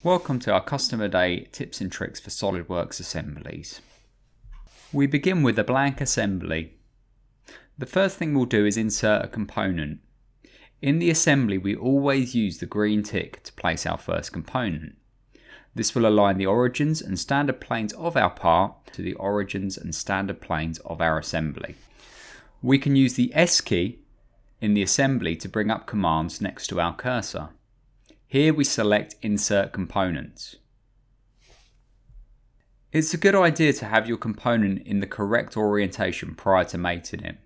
Welcome to our Customer Day Tips and Tricks for SOLIDWORKS assemblies. We begin with a blank assembly. The first thing we'll do is insert a component. In the assembly we always use the green tick to place our first component. This will align the origins and standard planes of our part to the origins and standard planes of our assembly. We can use the S key in the assembly to bring up commands next to our cursor. Here we select Insert Components. It's a good idea to have your component in the correct orientation prior to mating it.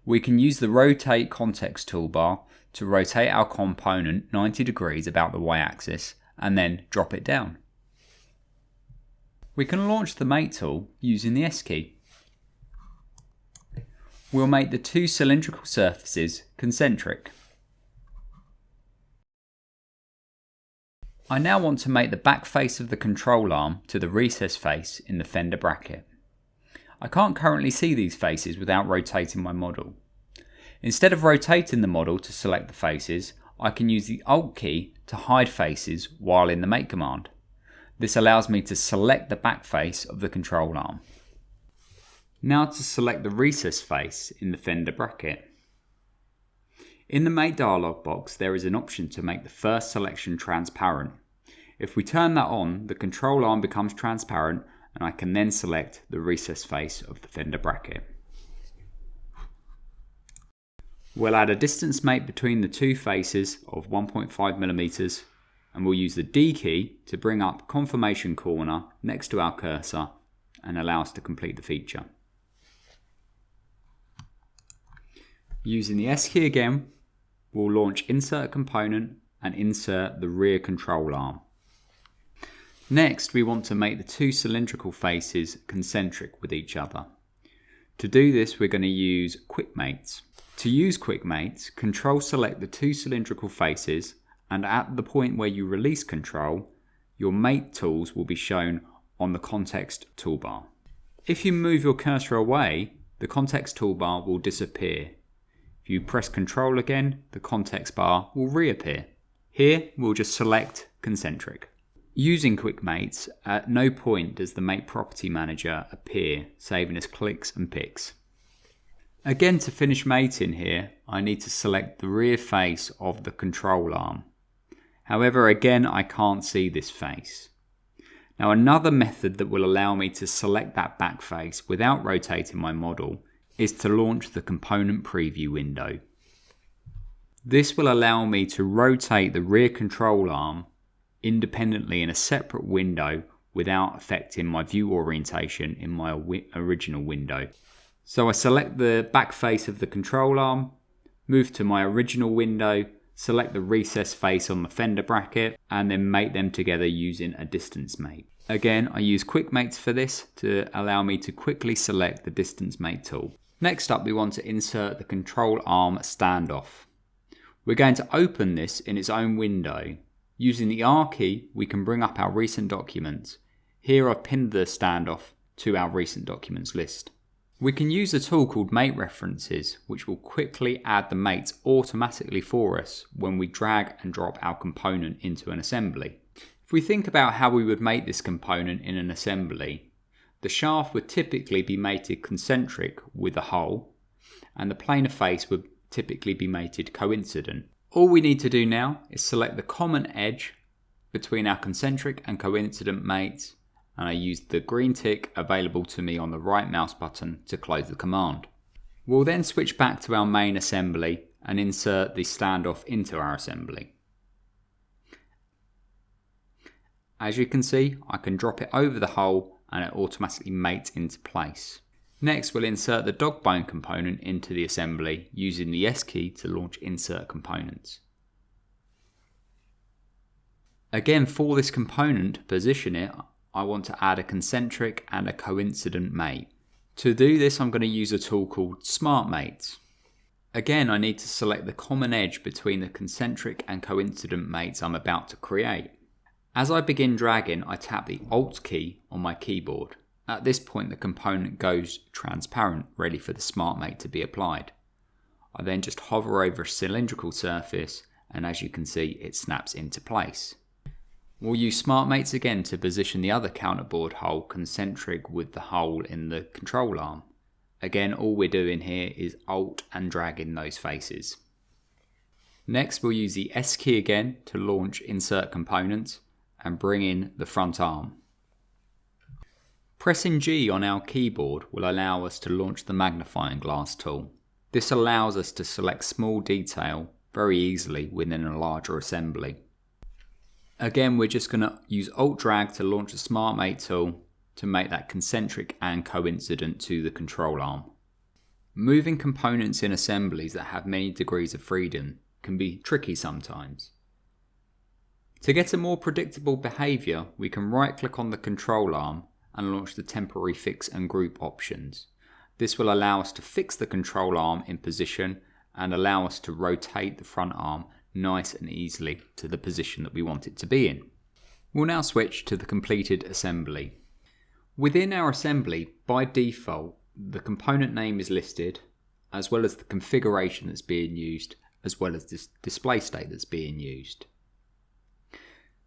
We can use the Rotate Context toolbar to rotate our component 90 degrees about the Y-axis and then drop it down. We can launch the Mate tool using the S key. We'll make the two cylindrical surfaces concentric. I now want to make the back face of the control arm to the recess face in the fender bracket. I can't currently see these faces without rotating my model. Instead of rotating the model to select the faces, I can use the Alt key to hide faces while in the Make command. This allows me to select the back face of the control arm. Now to select the recess face in the fender bracket. In the Mate dialog box there is an option to make the first selection transparent. If we turn that on, the control arm becomes transparent and I can then select the recess face of the fender bracket. We'll add a distance mate between the two faces of 1.5mm and we'll use the D key to bring up confirmation corner next to our cursor and allow us to complete the feature. Using the S key again, we'll launch Insert Component and insert the rear control arm. Next, we want to make the two cylindrical faces concentric with each other. To do this, we're going to use Quick Mates. To use Quick Mates, Control select the two cylindrical faces, and at the point where you release Control, your Mate tools will be shown on the Context toolbar. If you move your cursor away, the Context toolbar will disappear. If you press Control again, the context bar will reappear. Here we'll just select concentric. Using Quick Mates, at no point does the Mate Property Manager appear, saving us clicks and picks. Again, to finish mating here, I need to select the rear face of the control arm. However, again, I can't see this face. Now another method that will allow me to select that back face without rotating my model is to launch the component preview window. This will allow me to rotate the rear control arm independently in a separate window without affecting my view orientation in my original window. So I select the back face of the control arm, move to my original window, select the recess face on the fender bracket, and then mate them together using a distance mate. Again, I use Quick Mates for this to allow me to quickly select the distance mate tool. Next up, we want to insert the control arm standoff. We're going to open this in its own window. Using the R key, we can bring up our recent documents. Here I've pinned the standoff to our recent documents list. We can use a tool called Mate References, which will quickly add the mates automatically for us when we drag and drop our component into an assembly. If we think about how we would mate this component in an assembly, the shaft would typically be mated concentric with the hull, and the planar face would typically be mated coincident. All we need to do now is select the common edge between our concentric and coincident mates, and I use the green tick available to me on the right mouse button to close the command. We'll then switch back to our main assembly and insert the standoff into our assembly. As you can see, I can drop it over the hull and it automatically mates into place. Next, we'll insert the dog bone component into the assembly using the S key to launch Insert Components. Again, for this component to position it, I want to add a concentric and a coincident mate. To do this, I'm going to use a tool called Smart Mates. Again, I need to select the common edge between the concentric and coincident mates I'm about to create. As I begin dragging, I tap the Alt key on my keyboard. At this point, the component goes transparent, ready for the Smart Mate to be applied. I then just hover over a cylindrical surface, and as you can see, it snaps into place. We'll use SmartMates again to position the other counterboard hole concentric with the hole in the control arm. Again, all we're doing here is Alt and dragging those faces. Next, we'll use the S key again to launch Insert Component and bring in the front arm. Pressing G on our keyboard will allow us to launch the magnifying glass tool. This allows us to select small detail very easily within a larger assembly. Again, we're just going to use Alt drag to launch the SmartMate tool to make that concentric and coincident to the control arm. Moving components in assemblies that have many degrees of freedom can be tricky sometimes. To get a more predictable behaviour, we can right click on the control arm and launch the temporary fix and group options. This will allow us to fix the control arm in position and allow us to rotate the front arm nice and easily to the position that we want it to be in. We'll now switch to the completed assembly. Within our assembly, by default, the component name is listed, as well as the configuration that's being used, as well as this display state that's being used.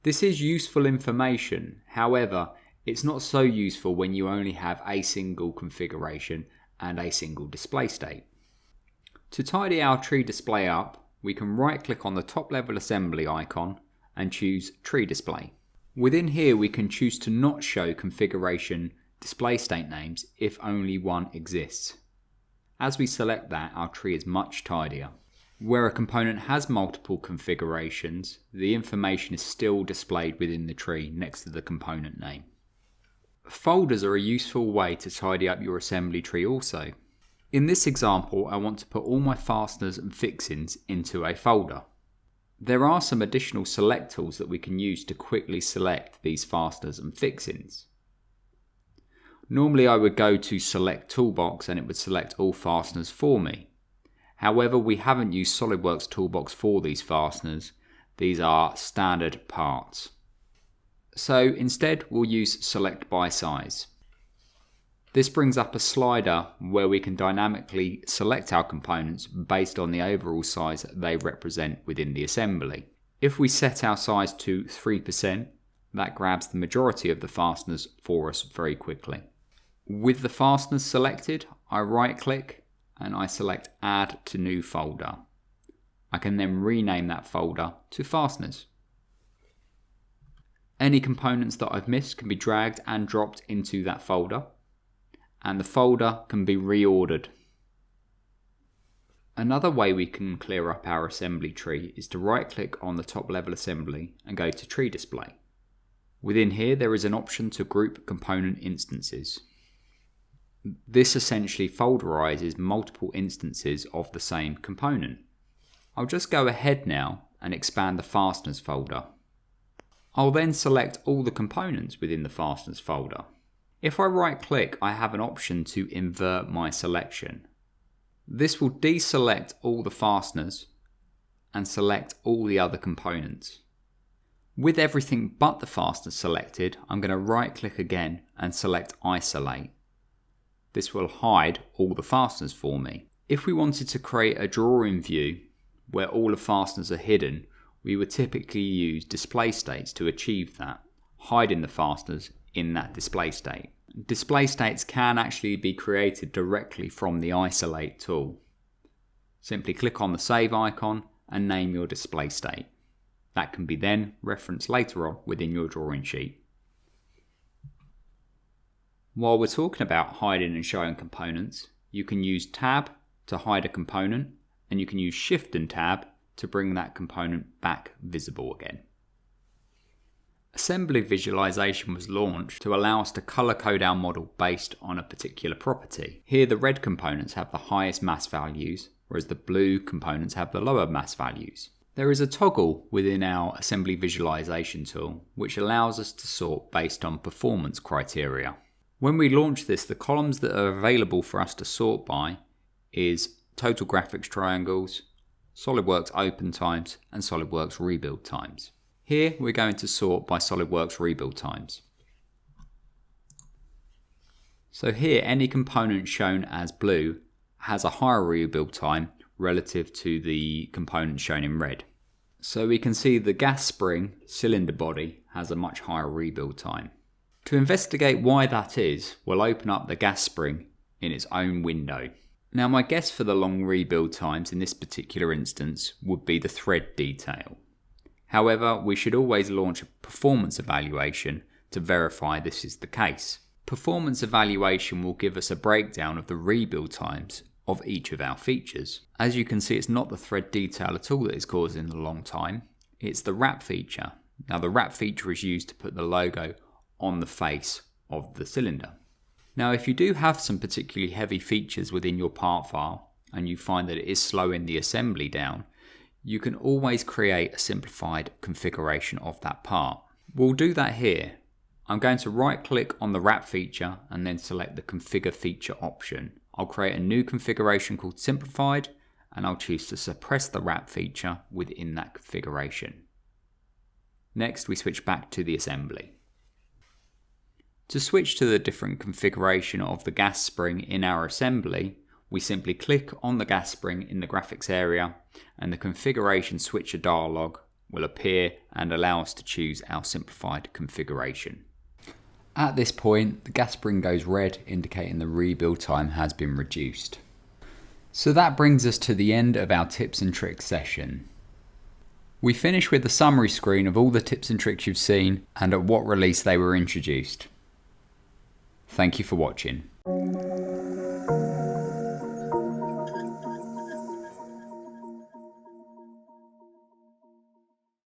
This is useful information, however, it's not so useful when you only have a single configuration and a single display state. To tidy our tree display up, we can right click on the top level assembly icon and choose Tree Display. Within here we can choose to not show configuration display state names if only one exists. As we select that, our tree is much tidier. Where a component has multiple configurations, the information is still displayed within the tree next to the component name. Folders are a useful way to tidy up your assembly tree also. In this example, I want to put all my fasteners and fixings into a folder. There are some additional select tools that we can use to quickly select these fasteners and fixings. Normally I would go to Select Toolbox and it would select all fasteners for me. However, we haven't used SOLIDWORKS Toolbox for these fasteners. These are standard parts. So instead we'll use Select by Size. This brings up a slider where we can dynamically select our components based on the overall size that they represent within the assembly. If we set our size to 3%, that grabs the majority of the fasteners for us very quickly. With the fasteners selected, I right click and I select Add to New Folder. I can then rename that folder to Fasteners. Any components that I've missed can be dragged and dropped into that folder, and the folder can be reordered. Another way we can clear up our assembly tree is to right click on the top level assembly and go to Tree Display. Within here there is an option to group component instances. This essentially folderizes multiple instances of the same component. I'll just go ahead now and expand the Fasteners folder. I'll then select all the components within the Fasteners folder. If I right click, I have an option to invert my selection. This will deselect all the fasteners and select all the other components. With everything but the fasteners selected, I'm going to right click again and select Isolate. This will hide all the fasteners for me. If we wanted to create a drawing view where all the fasteners are hidden, we would typically use display states to achieve that, hiding the fasteners in that display state. Display states can actually be created directly from the Isolate tool. Simply click on the save icon and name your display state. That can be then referenced later on within your drawing sheet. While we're talking about hiding and showing components, you can use Tab to hide a component, and you can use Shift and Tab to bring that component back visible again. Assembly visualization was launched to allow us to color code our model based on a particular property. Here the red components have the highest mass values, whereas the blue components have the lower mass values. There is a toggle within our assembly visualization tool which allows us to sort based on performance criteria. When we launch this, the columns that are available for us to sort by is Total Graphics Triangles, SOLIDWORKS Open Times and SOLIDWORKS Rebuild Times. Here we're going to sort by SOLIDWORKS Rebuild Times. So here any component shown as blue has a higher rebuild time, relative to the components shown in red. So we can see the gas spring cylinder body has a much higher rebuild time. To investigate why that is, we'll open up the gas spring in its own window. Now my guess for the long rebuild times in this particular instance would be the thread detail. However, we should always launch a performance evaluation to verify this is the case. Performance evaluation will give us a breakdown of the rebuild times of each of our features. As you can see, it's not the thread detail at all that is causing the long time, it's the wrap feature. Now the wrap feature is used to put the logo on the face of the cylinder. Now if you do have some particularly heavy features within your part file and you find that it is slowing the assembly down, you can always create a simplified configuration of that part. We'll do that here. I'm going to right click on the wrap feature and then select the configure feature option. I'll create a new configuration called simplified and I'll choose to suppress the wrap feature within that configuration. Next we switch back to the assembly. To switch to the different configuration of the gas spring in our assembly, we simply click on the gas spring in the graphics area and the configuration switcher dialog will appear and allow us to choose our simplified configuration. At this point, the gas spring goes red, indicating the rebuild time has been reduced. So that brings us to the end of our tips and tricks session. We finish with the summary screen of all the tips and tricks you've seen and at what release they were introduced. Thank you for watching.